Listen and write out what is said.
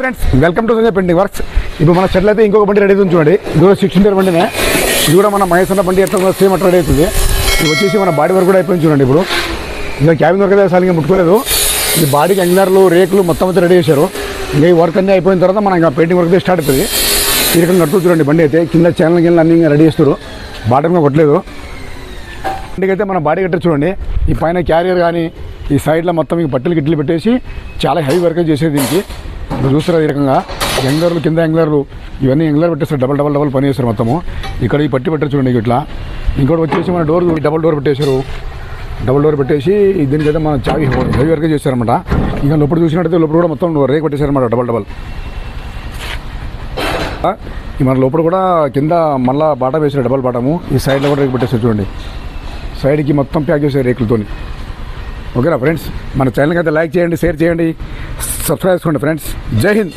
Friends welcome to Sanjay painting works. ఇప్పుడు మన షెడ్లో అయితే ఇంకొక బండి రెడీ అవుతుంది చూడండి. ఇది కూడా 16 బండినే. ఇది కూడా మన మహేష్ అన్న బండి ఎట్లా సేమ్ అట్లా రెడీ అవుతుంది. ఇది వచ్చేసి మన బాడీ వర్క్ కూడా అయిపోయింది చూడండి. ఇప్పుడు ఇంకా క్యాబిన్ వర్క్ అయితే అసలు ఇంకా ముట్టుకోలేదు. ఈ బాడీకి యాంగులర్లు రేకులు మొత్తం అయితే రెడీ చేశారు. ఇంకా ఈ వర్క్ అన్నీ అయిపోయిన తర్వాత మనం ఇంకా పెయింటింగ్ వర్క్ అయితే స్టార్ట్ అవుతుంది. ఈ రకంగా కడుతూ చూడండి బండి అయితే కింద ఛానల్ కింద అన్నీ రెడీ చేస్తారు. బాటంగా కొట్టలేదు. బండికి అయితే మన బాడీ కట్టారు చూడండి. ఈ పైన క్యారియర్ కానీ ఈ సైడ్లో మొత్తం ఇంక బట్టలు గిట్టలు పెట్టేసి చాలా హెవీ వర్క్ చేసేది దీనికి. ఇప్పుడు చూస్తారు ఈ రకంగా యాంగులర్లు కింద యాంగులర్లు ఇవన్నీ యాంగులర్ పెట్టేస్తారు. డబల్ పని చేస్తారు మొత్తము. ఇక్కడ ఈ పట్టి పెట్టారు చూడండి ఇట్లా. ఇంకోటి వచ్చేసి మన డోర్ డబల్ డోర్ పెట్టేశారు. డబల్ డోర్ పెట్టేసి దీనికైతే మన చాలా హెవీ వర్క్ చేశారనమాట. ఇంకా లోపల చూసినట్టయితే లోపల కూడా మొత్తం రేక్ పెట్టేశారనమాట డబల్. ఈ మన లోపల కూడా కింద మళ్ళీ బాటా వేసారు డబల్ బాటము. ఈ సైడ్లో కూడా రేకు పెట్టేస్తారు చూడండి. సైడ్కి మొత్తం ప్యాక్ చేశారు రేకులతో. ఓకేనా ఫ్రెండ్స్, మన ఛానల్కి అయితే లైక్ చేయండి, షేర్ చేయండి, సబ్స్క్రైబ్ చేసుకోండి ఫ్రెండ్స్. జై హింద్.